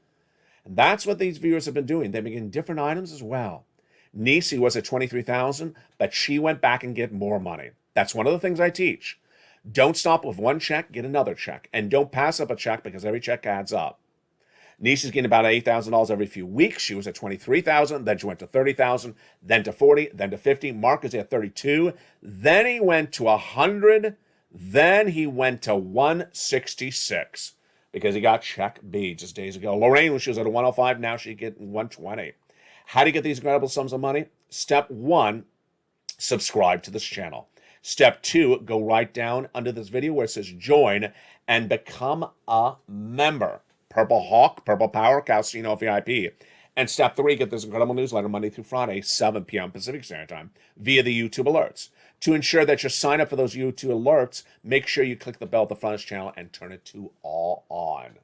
And that's what these viewers have been doing. They've been getting different items as well. Nisi was at $23,000, but she went back and get more money. That's one of the things I teach. Don't stop with one check, get another check. And don't pass up a check because every check adds up. Nisi's getting about $8,000 every few weeks. She was at $23,000, then she went to $30,000, then to $40,000, then to $50,000. Mark is at $32,000. Then he went to $100,000. Then he went to $166,000 because he got check B just days ago. Lorraine, when she was at $105,000, now she's getting $120,000. How do you get these incredible sums of money? Step one, subscribe to this channel. Step two, go right down under this video where it says join and become a member. Purple Hawk, Purple Power, Calcino VIP. And step three, get this incredible newsletter Monday through Friday, 7 p.m. Pacific Standard Time via the YouTube alerts. To ensure that you sign up for those YouTube alerts, make sure you click the bell at the front of this channel and turn it to all on.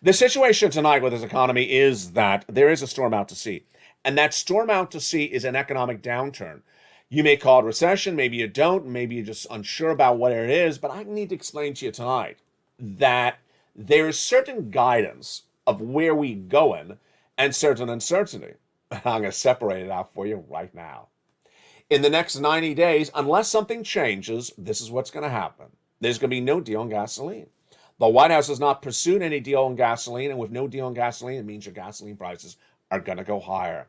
The situation tonight with this economy is that there is a storm out to sea. And that storm out to sea is an economic downturn. You may call it recession, maybe you don't, maybe you're just unsure about what it is, but I need to explain to you tonight that there is certain guidance of where we going and certain uncertainty. I'm going to separate it out for you right now. In the next 90 days, unless something changes, this is what's going to happen. There's going to be no deal on gasoline. The White House has not pursued any deal on gasoline, and with no deal on gasoline, it means your gasoline prices are going to go higher.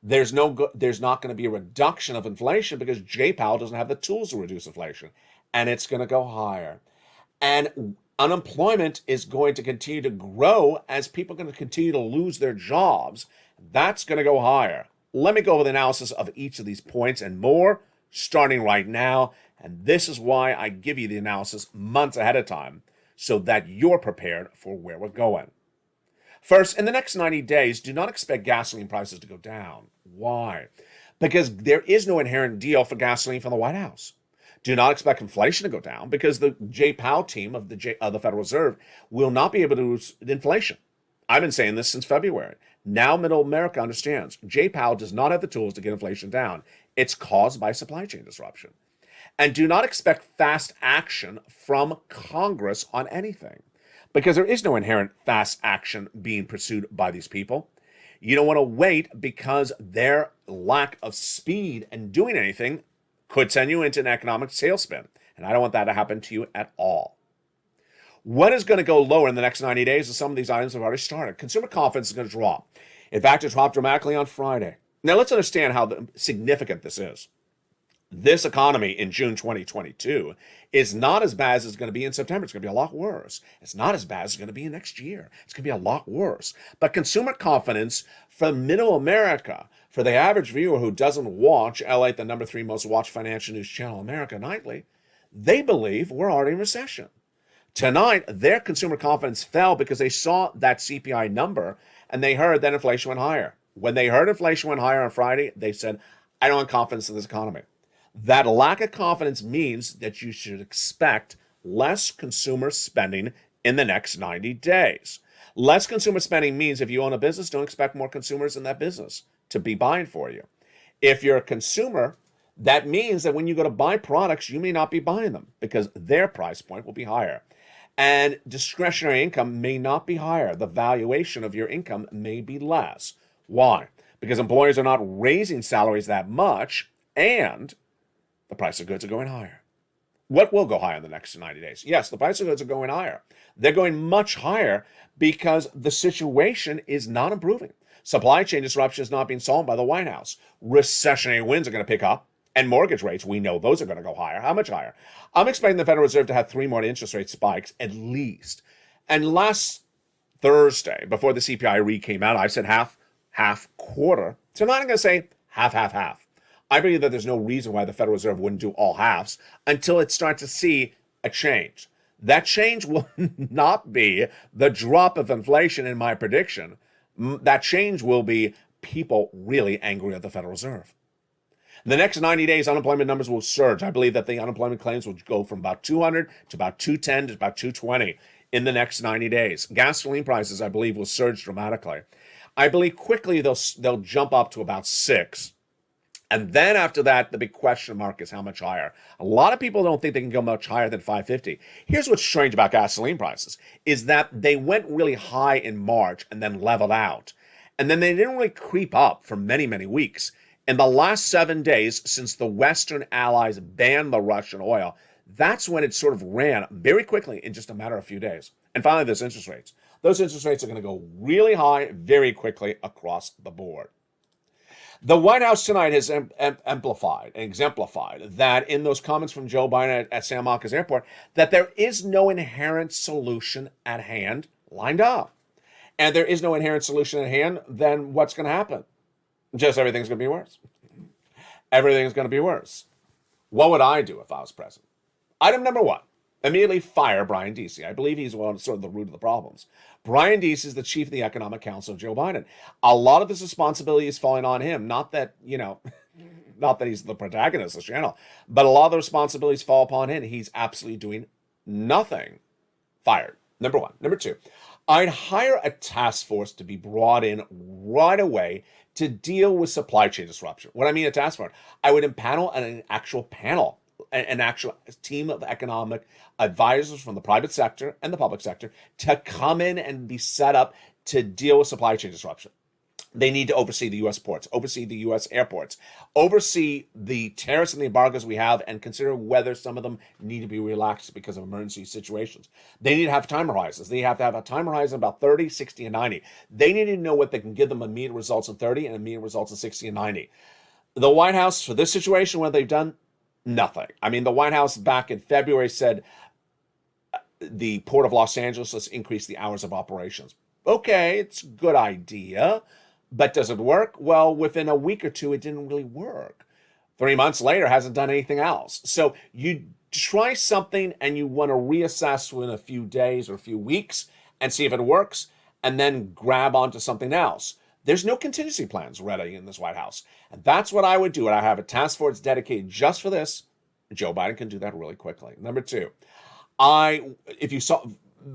There's not going to be a reduction of inflation because Jay Powell doesn't have the tools to reduce inflation, and it's going to go higher. And unemployment is going to continue to grow as people are going to continue to lose their jobs. That's going to go higher. Let me go over the analysis of each of these points and more, starting right now. And this is why I give you the analysis months ahead of time, so that you're prepared for where we're going. First, in the next 90 days, do not expect gasoline prices to go down. Why? Because there is no inherent deal for gasoline from the White House. Do not expect inflation to go down because the Jay Powell team of the Federal Reserve will not be able to reduce inflation. I've been saying this since February. Now middle America understands Jay Powell does not have the tools to get inflation down. It's caused by supply chain disruption. And do not expect fast action from Congress on anything, because there is no inherent fast action being pursued by these people. You don't want to wait because their lack of speed and doing anything could send you into an economic tailspin. And I don't want that to happen to you at all. What is going to go lower in the next 90 days is some of these items have already started. Consumer confidence is going to drop. In fact, it dropped dramatically on Friday. Now let's understand how significant this is. This economy in June 2022 is not as bad as it's going to be in September. It's going to be a lot worse. It's not as bad as it's going to be next year. It's going to be a lot worse. But consumer confidence for middle America, for the average viewer who doesn't watch LATE, the number 3 most watched financial news channel in America nightly, they believe we're already in recession. Tonight, their consumer confidence fell because they saw that CPI number and they heard that inflation went higher. When they heard inflation went higher on Friday, they said, I don't have confidence in this economy. That lack of confidence means that you should expect less consumer spending in the next 90 days. Less consumer spending means if you own a business, don't expect more consumers in that business to be buying for you. If you're a consumer, that means that when you go to buy products, you may not be buying them because their price point will be higher. And discretionary income may not be higher. The valuation of your income may be less. Why? Because employers are not raising salaries that much, and the price of goods are going higher. What will go higher in the next 90 days? Yes, the price of goods are going higher. They're going much higher because the situation is not improving. Supply chain disruption is not being solved by the White House. Recessionary winds are going to pick up, and mortgage rates, we know those are going to go higher. How much higher? I'm expecting the Federal Reserve to have 3 more interest rate spikes at least. And last Thursday, before the CPI read came out, I said half, quarter. So now I'm going to say half. I believe that there's no reason why the Federal Reserve wouldn't do all halves until it starts to see a change. That change will not be the drop of inflation in my prediction. That change will be people really angry at the Federal Reserve. The next 90 days, unemployment numbers will surge. I believe that the unemployment claims will go from about 200 to about 210 to about 220 in the next 90 days. Gasoline prices, I believe, will surge dramatically. I believe quickly they'll jump up to about 6. And then after that, the big question mark is how much higher. A lot of people don't think they can go much higher than 550. Here's what's strange about gasoline prices is that they went really high in March and then leveled out. And then they didn't really creep up for many, many weeks. In the last 7 days, since the Western allies banned the Russian oil, that's when it sort of ran very quickly in just a matter of a few days. And finally, there's interest rates. Those interest rates are going to go really high very quickly across the board. The White House tonight has exemplified that in those comments from Joe Biden at San Marcos Airport, that there is no inherent solution at hand lined up. And there is no inherent solution at hand, then what's going to happen? Just everything's going to be worse. Everything's going to be worse. What would I do if I was president? Item number 1, immediately fire Brian Deese. I believe he's sort of the root of the problems. Brian Deese is the chief of the Economic Council of Joe Biden. A lot of this responsibility is falling on him. Not that he's the protagonist of the channel, but a lot of the responsibilities fall upon him. He's absolutely doing nothing. Fired. Number 1. Number 2, I'd hire a task force to be brought in right away to deal with supply chain disruption. What I mean a task force, I would impanel an actual panel, an actual team of economic advisors from the private sector and the public sector to come in and be set up to deal with supply chain disruption. They need to oversee the U.S. ports, oversee the U.S. airports, oversee the tariffs and the embargoes we have, and consider whether some of them need to be relaxed because of emergency situations. They need to have time horizons. They have to have a time horizon about 30, 60, and 90. They need to know what they can give them immediate results in 30 and immediate results in 60 and 90. The White House, for this situation, what they've done, nothing. I mean, the White House back in February said the Port of Los Angeles, let's increase the hours of operations. Okay, it's a good idea. But does it work? Well, within a week or two, it didn't really work. 3 months later, hasn't done anything else. So you try something and you want to reassess within a few days or a few weeks and see if it works, and then grab onto something else. There's no contingency plans ready in this White House. And that's what I would do. And I have a task force dedicated just for this. Joe Biden can do that really quickly. Number 2,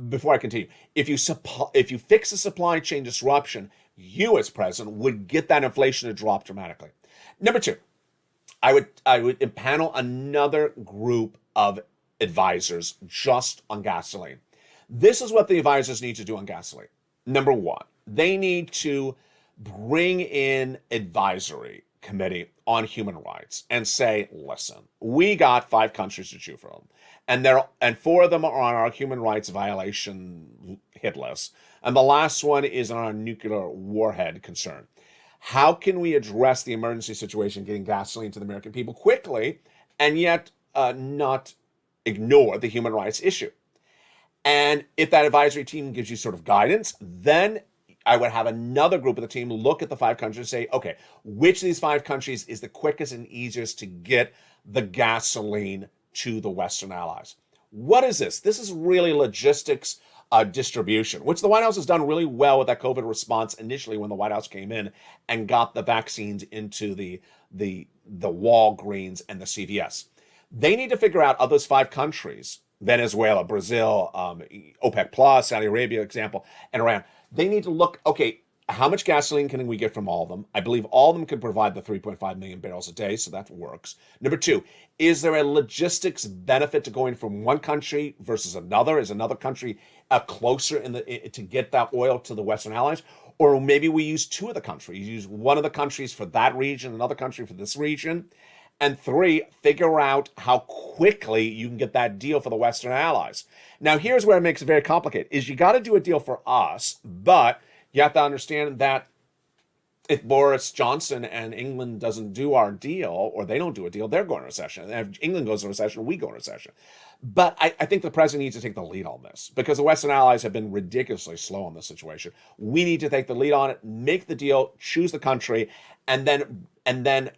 before I continue, if you fix the supply chain disruption, you as president would get that inflation to drop dramatically. Number 2, I would impanel another group of advisors just on gasoline. This is what the advisors need to do on gasoline. Number 1, they need to bring in advisory committee on human rights and say, listen, we got 5 countries to choose from, and 4 of them are on our human rights violation hit list, and the last one is on our nuclear warhead concern. How can we address the emergency situation, getting gasoline to the American people quickly, and yet not ignore the human rights issue? And if that advisory team gives you sort of guidance, then I would have another group of the team look at the 5 countries and say, okay, which of these 5 countries is the quickest and easiest to get the gasoline to the Western allies? What is this? This is really logistics distribution, which the White House has done really well with that COVID response initially when the White House came in and got the vaccines into the Walgreens and the CVS. They need to figure out of those 5 countries, Venezuela, Brazil, OPEC Plus, Saudi Arabia, example, and Iran. They need to look, okay, how much gasoline can we get from all of them? I believe all of them can provide the 3.5 million barrels a day, so that works. Number 2, is there a logistics benefit to going from one country versus another? Is another country closer to get that oil to the Western Allies? Or maybe we use 2 of the countries. Use one of the countries for that region, another country for this region. And 3, figure out how quickly you can get that deal for the Western Allies. Now, here's where it makes it very complicated, is you got to do a deal for us, but you have to understand that if Boris Johnson and England doesn't do our deal, or they don't do a deal, they're going to recession. And if England goes into recession, we go into recession. But I think the president needs to take the lead on this because the Western allies have been ridiculously slow on this situation. We need to take the lead on it, make the deal, choose the country, and then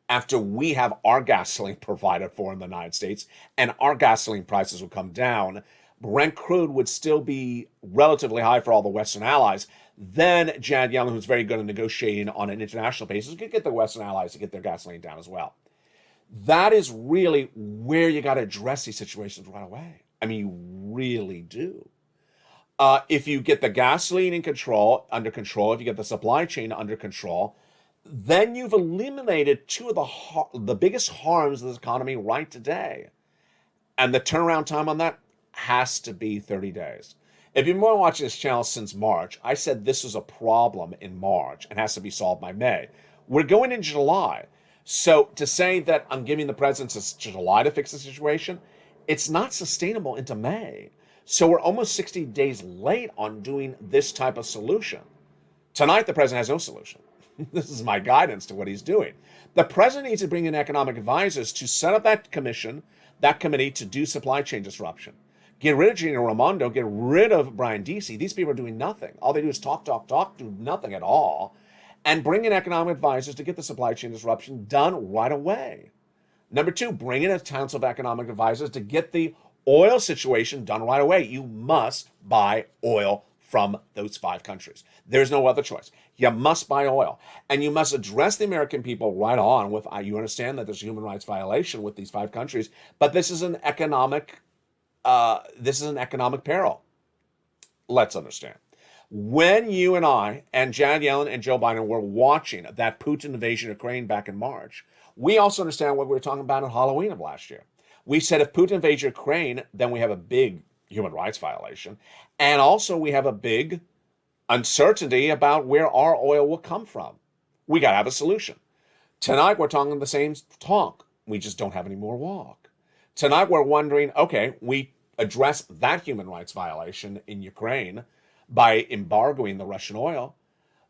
after we have our gasoline provided for in the United States and our gasoline prices will come down, Brent crude would still be relatively high for all the Western allies. Then Janet Yellen, who's very good at negotiating on an international basis, could get the Western allies to get their gasoline down as well. That is really where you got to address these situations right away. I mean, you really do. If you get the gasoline under control, if you get the supply chain under control, then you've eliminated 2 of the biggest harms of this economy right today. And the turnaround time on that has to be 30 days. If you've been watching this channel since March, I said this was a problem in March and has to be solved by May. We're going into July. So to say that I'm giving the president to July to fix the situation, it's not sustainable into May. So we're almost 60 days late on doing this type of solution. Tonight, the president has no solution. This is my guidance to what he's doing. The president needs to bring in economic advisors to set up that committee to do supply chain disruption. Get rid of Gina Raimondo, get rid of Brian Deasy. These people are doing nothing. All they do is talk, do nothing at all. And bring in economic advisors to get the supply chain disruption done right away. Number 2, bring in a council of economic advisors to get the oil situation done right away. You must buy oil from those 5 countries. There's no other choice. You must buy oil. And you must address the American people right on with, you understand that there's a human rights violation with these 5 countries, but this is an economic peril. Let's understand. When you and I and Janet Yellen and Joe Biden were watching that Putin invasion of Ukraine back in March, we also understand what we were talking about on Halloween of last year. We said if Putin invades Ukraine, then we have a big human rights violation. And also we have a big uncertainty about where our oil will come from. We got to have a solution. Tonight we're talking the same talk. We just don't have any more walk. Tonight we're wondering, okay, we address that human rights violation in Ukraine by embargoing the Russian oil,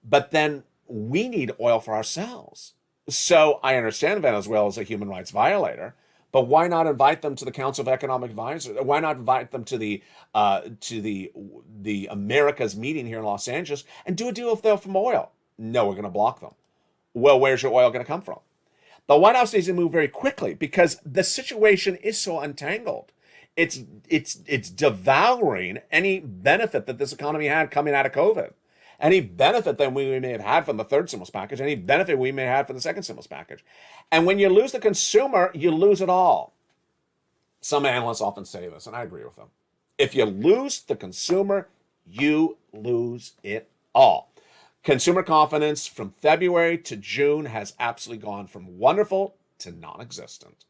but then we need oil for ourselves. So I understand Venezuela is a human rights violator, but why not invite them to the Council of Economic Advisors? Why not invite them to the Americas meeting here in Los Angeles and do a deal with them from oil? No, we're going to block them. Well, where's your oil going to come from? The White House needs to move very quickly because the situation is so untangled. It's devouring any benefit that this economy had coming out of COVID. Any benefit that we may have had from the 3rd stimulus package, any benefit we may have from the 2nd stimulus package. And when you lose the consumer, you lose it all. Some analysts often say this, and I agree with them. If you lose the consumer, you lose it all. Consumer confidence from February to June has absolutely gone from wonderful to non-existent.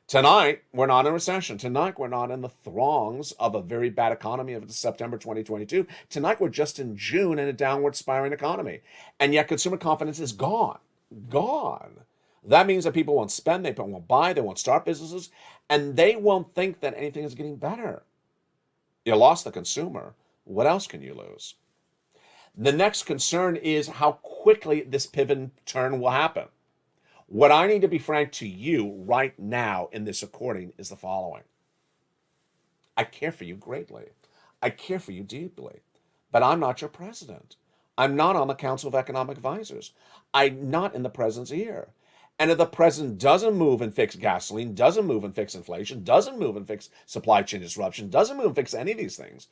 Tonight, we're not in recession. Tonight, we're not in the throngs of a very bad economy of September 2022. Tonight, we're just in June in a downward spiraling economy. And yet consumer confidence is gone. Gone. That means that people won't spend, they won't buy, they won't start businesses, and they won't think that anything is getting better. You lost the consumer. What else can you lose? The next concern is how quickly this pivot turn will happen. What I need to be frank to you right now in this recording is the following. I care for you greatly. I care for you deeply, but I'm not your president. I'm not on the Council of Economic Advisors. I'm not in the president's ear. And if the president doesn't move and fix gasoline, doesn't move and fix inflation, doesn't move and fix supply chain disruption, doesn't move and fix any of these things,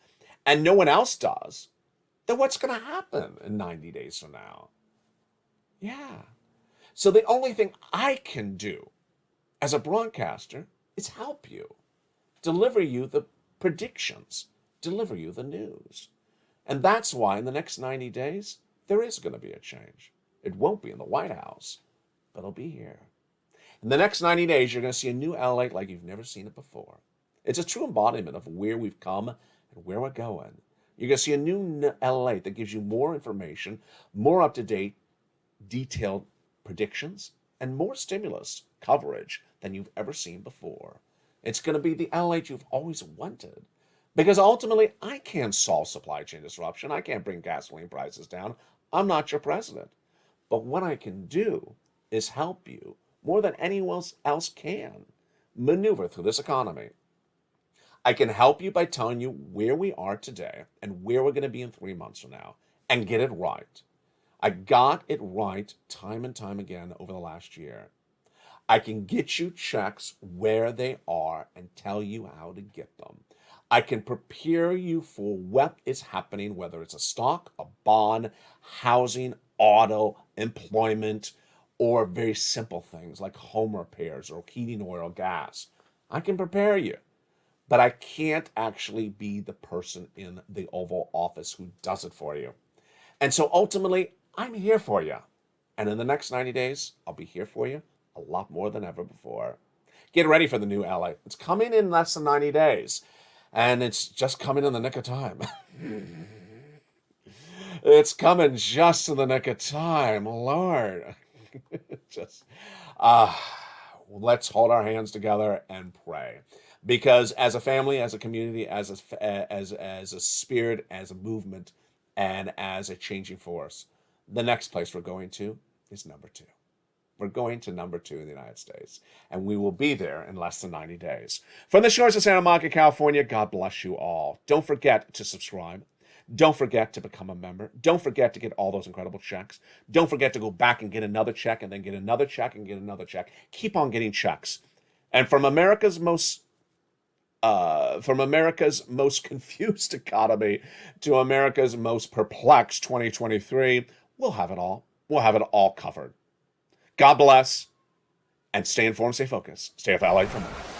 and no one else does, then what's going to happen in 90 days from now? Yeah. So the only thing I can do as a broadcaster is help you, deliver you the predictions, deliver you the news. And that's why in the next 90 days, there is going to be a change. It won't be in the White House, but it'll be here. In the next 90 days, you're going to see a new LA like you've never seen it before. It's a true embodiment of where we've come and where we're going. You're going to see a new LA that gives you more information, more up-to-date, detailed predictions, and more stimulus coverage than you've ever seen before. It's going to be the LA you've always wanted. Because ultimately, I can't solve supply chain disruption. I can't bring gasoline prices down. I'm not your president. But what I can do is help you more than anyone else can maneuver through this economy. I can help you by telling you where we are today and where we're going to be in 3 months from now and get it right. I got it right time and time again over the last year. I can get you checks where they are and tell you how to get them. I can prepare you for what is happening, whether it's a stock, a bond, housing, auto, employment, or very simple things like home repairs or heating oil, gas. I can prepare you, but I can't actually be the person in the Oval Office who does it for you. And so ultimately, I'm here for you. And in the next 90 days, I'll be here for you a lot more than ever before. Get ready for the new LA. It's coming in less than 90 days. And it's just coming in the nick of time. It's coming just in the nick of time, Lord. Just, let's hold our hands together and pray. Because as a family, as a community, as a spirit, as a movement, and as a changing force, the next place we're going to is number 2. We're going to number 2 in the United States, and we will be there in less than 90 days. From the shores of Santa Monica, California, God bless you all. Don't forget to subscribe. Don't forget to become a member. Don't forget to get all those incredible checks. Don't forget to go back and get another check and then get another check and get another check. Keep on getting checks. And from America's most confused economy to America's most perplexed 2023, we'll have it all. We'll have it all covered. God bless, and stay informed, stay focused, stay off LA for more.